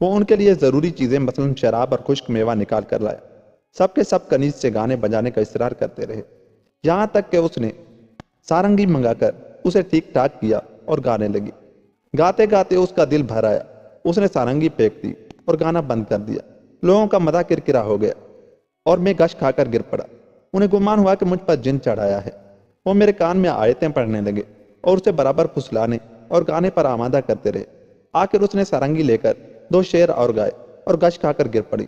وہ ان کے لیے ضروری چیزیں مثلاً شراب اور خشک میوہ نکال کر لایا۔ سب کے سب کنیز سے گانے بجانے کا اصرار کرتے رہے، یہاں تک کہ اس نے سارنگی منگا کر اسے ٹھیک ٹھاک کیا اور گانے لگی۔ گاتے گاتے اس کا دل بھر آیا، اس نے سارنگی پھینک دی اور گانا بند کر دیا۔ لوگوں کا مزہ کرکرا ہو گیا اور میں گش کھا کر گر پڑا۔ انہیں گمان ہوا کہ مجھ پر جن چڑھایا ہے۔ وہ میرے کان میں آیتیں پڑھنے لگے اور اسے برابر پھسلانے اور گانے پر آمادہ کرتے رہے۔ آخر اس نے سارنگی لے کر 2 شعر اور گائے اور گش کھا کر گر پڑی۔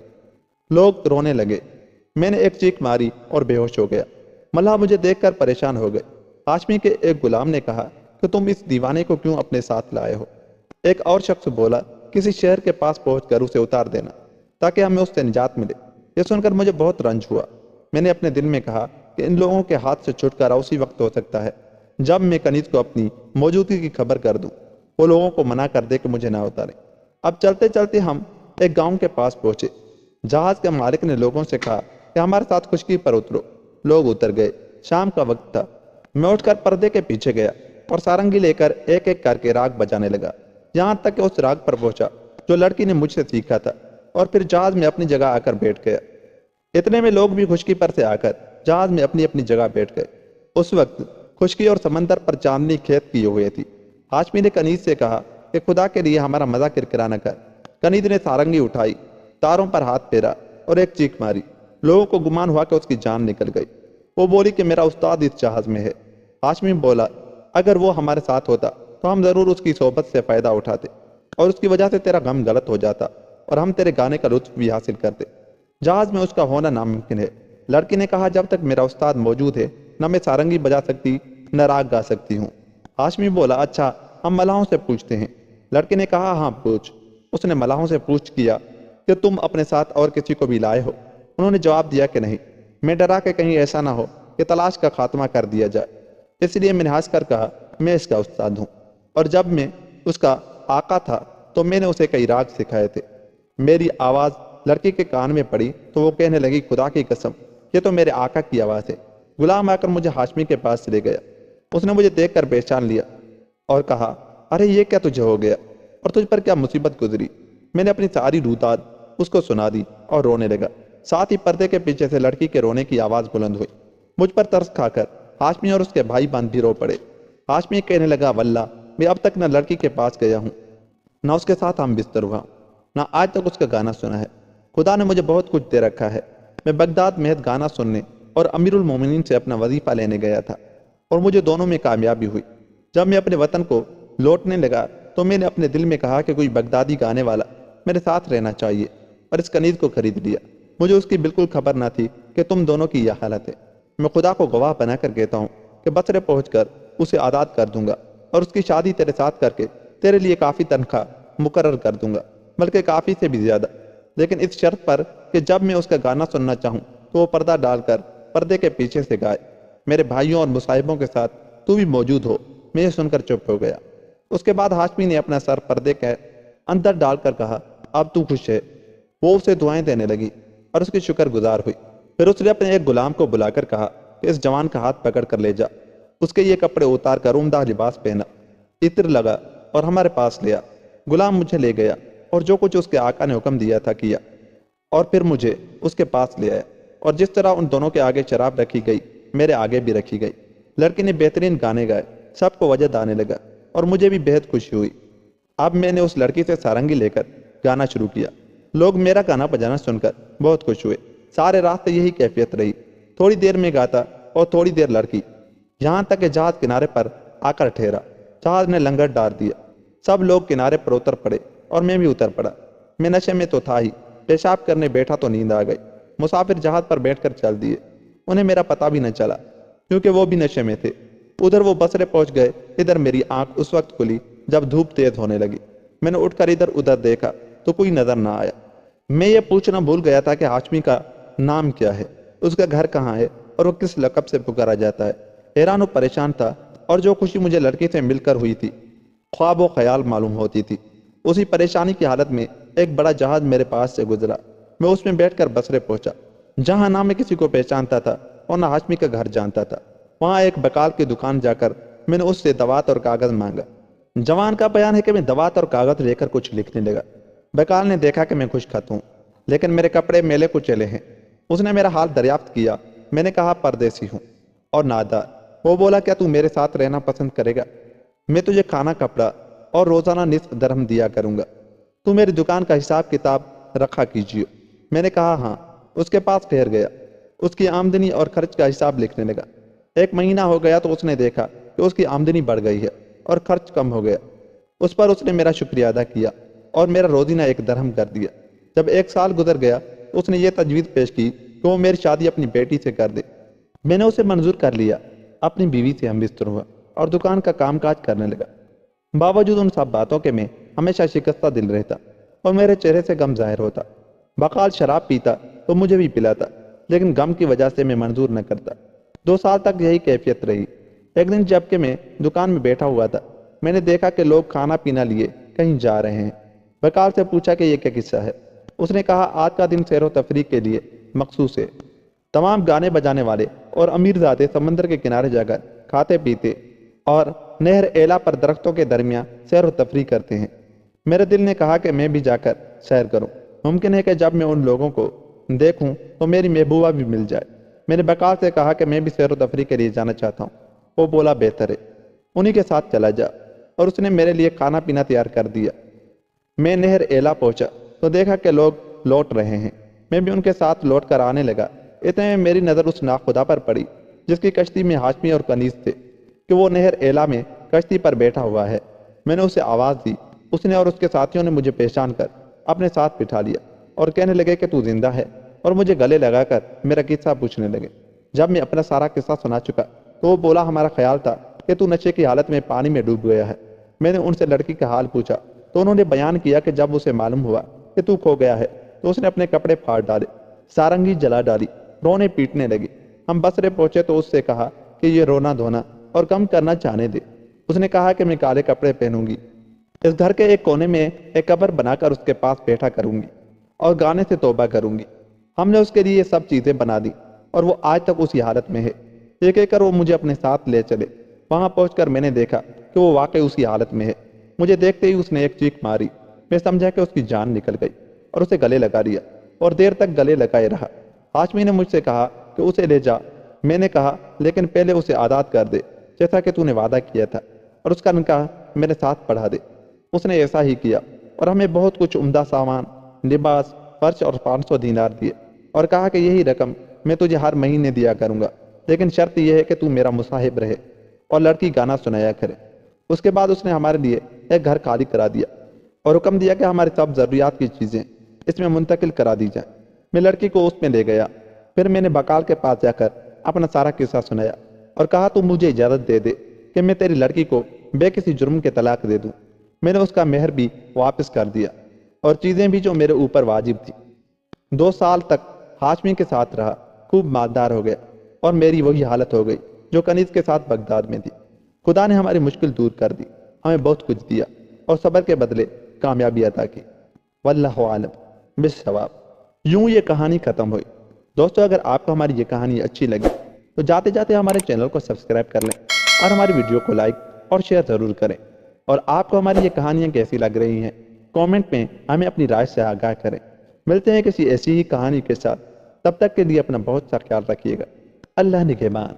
لوگ رونے لگے، میں نے ایک چیخ ماری اور بے ہوش ہو گیا۔ ملا مجھے دیکھ کر پریشان ہو گئے۔ ہاشمی کے ایک غلام نے کہا کہ تم اس دیوانے کو کیوں اپنے ساتھ لائے ہو؟ ایک اور شخص بولا، کسی شہر کے پاس پہنچ کر اسے اتار دینا تاکہ ہمیں اس سے نجات ملے۔ یہ سن کر مجھے بہت رنج ہوا۔ میں نے اپنے دل میں کہا کہ ان لوگوں کے ہاتھ سے چھٹکارا اسی وقت ہو سکتا ہے جب میں کنیز کو اپنی موجودگی کی خبر کر دوں، وہ لوگوں کو منع کر دے کہ مجھے نہ اتاریں۔ اب چلتے چلتے ہم ایک گاؤں کے پاس پہنچے۔ جہاز کے مالک نے لوگوں سے کہا کہ ہمارے ساتھ خشکی پر اترو۔ لوگ اتر گئے۔ شام کا وقت تھا۔ میں اٹھ کر پردے کے پیچھے گیا اور سارنگی لے کر ایک ایک کر کے راگ بجانے لگا، یہاں تک کہ اس راگ پر پہنچا جو لڑکی نے مجھ سے سیکھا تھا، اور پھر جہاز میں اپنی جگہ آ کر بیٹھ گیا۔ اتنے میں لوگ بھی خشکی پر سے آ کر جہاز میں اپنی اپنی جگہ بیٹھ گئے۔ اس وقت خشکی اور سمندر پر چاندنی کھیت کیے ہوئے تھی۔ ہاشمی نے کنیز سے کہا کہ خدا کے لیے ہمارا مزہ کرکرا نہ کر۔ کنیز نے سارنگی اٹھائی، تاروں پر ہاتھ پھیرا اور ایک چیخ ماری۔ لوگوں کو گمان ہوا کہ اس کی جان نکل گئی۔ وہ بولی کہ میرا استاد اس جہاز میں ہے۔ ہاشمی بولا، اگر وہ ہمارے ساتھ ہوتا تو ہم ضرور اس کی صحبت سے فائدہ اٹھاتے اور اس کی وجہ سے تیرا غم غلط ہو جاتا اور ہم تیرے گانے کا لطف بھی حاصل کرتے۔ جہاز میں اس کا ہونا ناممکن ہے۔ لڑکی نے کہا، جب تک میرا استاد موجود ہے نہ میں سارنگی بجا سکتی نہ راگ گا سکتی ہوں۔ ہاشمی بولا، اچھا ہم ملاحوں سے پوچھتے ہیں۔ لڑکی نے کہا، ہاں پوچھ۔ اس نے ملاحوں سے پوچھ کیا کہ تم اپنے ساتھ اور کسی کو بھی لائے ہو؟ انہوں نے جواب دیا کہ نہیں۔ میں ڈرا کہ کہیں ایسا نہ ہو کہ تلاش کا خاتمہ کر دیا جائے، اس لیے میں نے ہنس کر کہا، میں اس کا استاد ہوں، اور جب میں اس کا آقا تھا تو میں نے اسے کئی راگ سکھائے تھے۔ میری آواز لڑکی کے کان میں پڑی تو وہ کہنے لگی، خدا کی قسم یہ تو میرے آقا کی آواز ہے۔ غلام آ کر مجھے ہاشمی کے پاس لے گیا۔ اس نے مجھے دیکھ کر پہچان لیا اور کہا، ارے یہ کیا تجھے ہو گیا اور تجھ پر کیا مصیبت گزری؟ میں نے اپنی ساری روتاد اس کو سنا دی اور رونے لگا۔ ساتھ ہی پردے کے پیچھے سے لڑکی کے رونے کی آواز بلند ہوئی۔ مجھ پر ترس کھا کر ہاشمی اور اس کے بھائی بند بھی رو پڑے۔ ہاشمی کہنے لگا، واللہ میں اب تک نہ لڑکی کے پاس گیا ہوں نہ اس کے ساتھ ہم بستر ہوا ہوں، نہ آج تک اس کا گانا سنا ہے۔ خدا نے مجھے بہت کچھ دے رکھا ہے۔ میں بغداد محض گانا سننے اور امیر المومنین سے اپنا وظیفہ لینے گیا تھا اور مجھے دونوں میں کامیابی ہوئی۔ جب میں اپنے وطن کو لوٹنے لگا تو میں نے اپنے دل میں کہا کہ کوئی بغدادی گانے والا میرے ساتھ رہنا چاہیے، اور اس کنیز کو خرید لیا۔ مجھے اس کی بالکل خبر نہ تھی کہ تم دونوں کی یہ حالت ہے۔ میں خدا کو گواہ بنا کر کہتا ہوں کہ بصرے پہنچ کر اسے آزاد کر دوں گا اور اس کی شادی تیرے ساتھ کر کے تیرے لیے کافی تنخواہ مقرر کر دوں گا، بلکہ کافی سے بھی زیادہ، لیکن اس شرط پر کہ جب میں اس کا گانا سننا چاہوں تو وہ پردہ ڈال کر پردے کے پیچھے سے گائے۔ میرے بھائیوں اور مصاحبوں کے ساتھ تو بھی موجود ہو۔ میں یہ سن کر چپ ہو گیا۔ اس کے بعد ہاشمی نے اپنا سر پردے کے اندر ڈال کر کہا، اب تو خوش ہے؟ وہ اسے دعائیں دینے لگی اور اس کی شکر گزار ہوئی۔ پھر اس نے اپنے ایک غلام کو بلا کر کہا کہ اس جوان کا ہاتھ پکڑ کر لے جا، اس کے یہ کپڑے اتار کر عمدہ لباس پہنا، عطر لگا اور ہمارے پاس لیا۔ غلام مجھے لے گیا اور جو کچھ اس کے آقا نے حکم دیا تھا کیا، اور پھر مجھے اس کے پاس لے آیا، اور جس طرح ان دونوں کے آگے شراب رکھی گئی میرے آگے بھی رکھی گئی۔ لڑکی نے بہترین گانے گائے، سب کو وجد آنے لگا اور مجھے بھی بہت خوشی ہوئی۔ اب میں نے اس لڑکی سے سارنگی لے کر گانا شروع کیا۔ لوگ میرا گانا بجانا سن کر بہت خوش ہوئے۔ سارے راستے یہی کیفیت رہی، تھوڑی دیر میں گاتا اور تھوڑی دیر لڑکی، یہاں تک کہ جہاز کنارے پر آ کر ٹھہرا۔ جہاز نے لنگر ڈال دیا، سب لوگ کنارے پر اتر پڑے اور میں بھی اتر پڑا۔ میں نشے میں تو تھا ہی، پیشاب کرنے بیٹھا تو نیند آ گئی۔ مسافر جہاز پر بیٹھ کر چل دیے، انہیں میرا پتہ بھی نہ چلا کیونکہ وہ بھی نشے میں تھے۔ ادھر وہ بصرے پہنچ گئے، ادھر میری آنکھ اس وقت کھلی جب دھوپ تیز ہونے لگی۔ میں نے اٹھ کر ادھر ادھر دیکھا تو کوئی نظر نہ آیا۔ میں یہ پوچھنا بھول گیا تھا کہ ہاشمی کا نام کیا ہے، اس کا گھر کہاں ہے اور وہ کس لقب سے پکارا جاتا ہے۔ حیران و پریشان تھا، اور جو خوشی مجھے لڑکی سے مل کر ہوئی تھی خواب و خیال معلوم ہوتی تھی۔ اسی پریشانی کی حالت میں ایک بڑا جہاز میرے پاس سے گزرا۔ میں اس میں بیٹھ کر بصرے پہنچا، جہاں نہ میں کسی کو پہچانتا تھا اور نہ ہاشمی کا گھر جانتا تھا۔ وہاں ایک بقال کی دکان جا کر میں نے اس سے دوات اور کاغذ مانگا۔ جوان کا بیان ہے کہ میں دوات اور کاغذ لے کر کچھ لکھنے لگا۔ بقال نے دیکھا کہ میں خوش خط ہوں لیکن میرے کپڑے میلے کو چلے ہیں۔ اس نے میرا حال دریافت کیا۔ میں نے کہا پردیسی ہوں اور نادار۔ وہ بولا کیا تو میرے ساتھ رہنا پسند کرے گا؟ میں تجھے کھانا کپڑا اور روزانہ نصف درہم دیا کروں گا۔ تو میری دکان کا حساب کتاب رکھا کیجیے۔ میں نے کہا ہاں۔ اس کے پاس ٹھہر گیا۔ اس کی آمدنی اور خرچ کا حساب لکھنے لگا۔ 1 مہینہ ہو گیا تو اس نے دیکھا کہ اس کی آمدنی بڑھ گئی ہے اور خرچ کم ہو گیا۔ اس پر اس نے میرا شکریہ ادا کیا اور میرا روزینہ 1 درہم کر دیا۔ جب 1 سال گزر گیا تو اس نے یہ تجویز پیش کی کہ وہ میری شادی اپنی بیٹی سے کر دے۔ میں نے اسے منظور کر لیا۔ اپنی بیوی سے ہم بستر ہوا اور دکان کا کام کاج کرنے لگا۔ باوجود ان سب باتوں کے میں ہمیشہ شکستہ دل رہتا اور میرے چہرے سے غم ظاہر ہوتا۔ بقال شراب پیتا تو مجھے بھی پلاتا لیکن غم کی وجہ سے میں منظور نہ کرتا۔ 2 سال تک یہی کیفیت رہی۔ ایک دن جب کہ میں دکان میں بیٹھا ہوا تھا میں نے دیکھا کہ لوگ کھانا پینا لیے کہیں جا رہے ہیں۔ بقال سے پوچھا کہ یہ کیا قصہ ہے؟ اس نے کہا آج کا دن سیر و تفریح کے لیے مخصوص ہے۔ تمام گانے بجانے والے اور امیر زادے سمندر کے کنارے جا کر کھاتے پیتے اور نہر ایلا پر درختوں کے درمیان سیر و تفریح کرتے ہیں۔ میرے دل نے کہا کہ میں بھی جا کر سیر کروں۔ ممکن ہے کہ جب میں ان لوگوں کو دیکھوں تو میری محبوبہ بھی مل جائے۔ میں نے بقال سے کہا کہ میں بھی سیر و تفریح کے لیے جانا چاہتا ہوں۔ وہ بولا بہتر ہے، انہی کے ساتھ چلا جا، اور اس نے میرے لیے کھانا پینا تیار کر دیا۔ میں نہر ایلا پہنچا تو دیکھا کہ لوگ لوٹ رہے ہیں۔ میں بھی ان کے ساتھ لوٹ کر آنے لگا۔ اتنے میں میری نظر اس ناخدا پر پڑی جس کی کشتی میں ہاشمی اور کنیز تھے کہ وہ نہر ایلا میں کشتی پر بیٹھا ہوا ہے۔ میں نے اسے آواز دی۔ اس نے اور اس کے ساتھیوں نے مجھے پہچان کر اپنے ساتھ بٹھا لیا اور کہنے لگے کہ تو زندہ ہے، اور مجھے گلے لگا کر میرا قصہ پوچھنے لگے۔ جب میں اپنا سارا قصہ سنا چکا تو وہ بولا ہمارا خیال تھا کہ تو نشے کی حالت میں پانی میں ڈوب گیا ہے۔ میں نے ان سے لڑکی کا حال پوچھا تو انہوں نے بیان کیا کہ جب اسے معلوم ہوا کہ تو کھو گیا ہے تو اس نے اپنے کپڑے پھاڑ ڈالے، سارنگی جلا ڈالی، رونے پیٹنے لگی۔ ہم بصرے پہنچے تو اس سے کہا کہ یہ رونا دھونا اور کم کرنا چاہنے دے۔ اس نے کہا کہ میں کالے کپڑے پہنوں گی، اس گھر کے ایک کونے میں ایک قبر بنا کر اس کے پاس بیٹھا کروں گی اور گانے سے توبہ کروں گی۔ ہم نے اس کے لیے یہ سب چیزیں بنا دی اور وہ آج تک اسی حالت میں ہے۔ یہ کہہ کر وہ مجھے اپنے ساتھ لے چلے۔ وہاں پہنچ کر میں نے دیکھا کہ وہ واقعی اسی حالت میں ہے۔ مجھے دیکھتے ہی اس نے ایک چیخ ماری۔ میں سمجھا کہ اس کی جان نکل گئی اور اسے گلے لگا لیا اور دیر تک گلے لگائے رہا۔ ہاشمی نے مجھ سے کہا کہ اسے لے جا۔ میں نے کہا لیکن پہلے اسے آزاد کر دے جیسا کہ تو نے وعدہ کیا تھا، اور اس کا نکاح میرے ساتھ پڑھا دے۔ اس نے ایسا ہی کیا اور ہمیں بہت کچھ عمدہ سامان، لباس، فرش اور 500 دینار دیے اور کہا کہ یہی رقم میں تجھے ہر مہینے دیا کروں گا، لیکن شرط یہ ہے کہ تو میرا مصاحب رہے اور لڑکی گانا سنایا کرے۔ اس کے بعد اس نے ہمارے لیے ایک گھر خالی کرا دیا اور حکم دیا کہ ہماری سب ضروریات کی چیزیں اس میں منتقل کرا دی جائیں۔ میں لڑکی کو اس میں لے گیا۔ پھر میں نے بقال کے پاس جا کر اپنا سارا قصہ سنایا اور کہا تو مجھے اجازت دے دے کہ میں تیری لڑکی کو بے کسی جرم کے طلاق دے دوں۔ میں نے اس کا مہر بھی واپس کر دیا اور چیزیں بھی جو میرے اوپر واجب تھی۔ 2 سال تک ہاشمی کے ساتھ رہا، خوب مالدار ہو گیا اور میری وہی حالت ہو گئی جو کنیز کے ساتھ بغداد میں تھی۔ خدا نے ہماری مشکل دور کر دی، ہمیں بہت کچھ دیا اور صبر کے بدلے کامیابی عطا کی۔ واللہ عالم بالصواب۔ یوں یہ کہانی ختم ہوئی۔ دوستو اگر آپ کو ہماری یہ کہانی اچھی لگی تو جاتے جاتے ہمارے چینل کو سبسکرائب کر لیں اور ہماری ویڈیو کو لائک اور شیئر ضرور کریں۔ اور آپ کو ہماری یہ کہانیاں کیسی لگ رہی ہیں کامنٹ میں ہمیں اپنی رائے سے آگاہ کریں۔ ملتے ہیں کسی ایسی ہی کہانی کے ساتھ، تب تک کے لیے اپنا بہت سا خیال رکھیے گا۔ اللہ نگہبان۔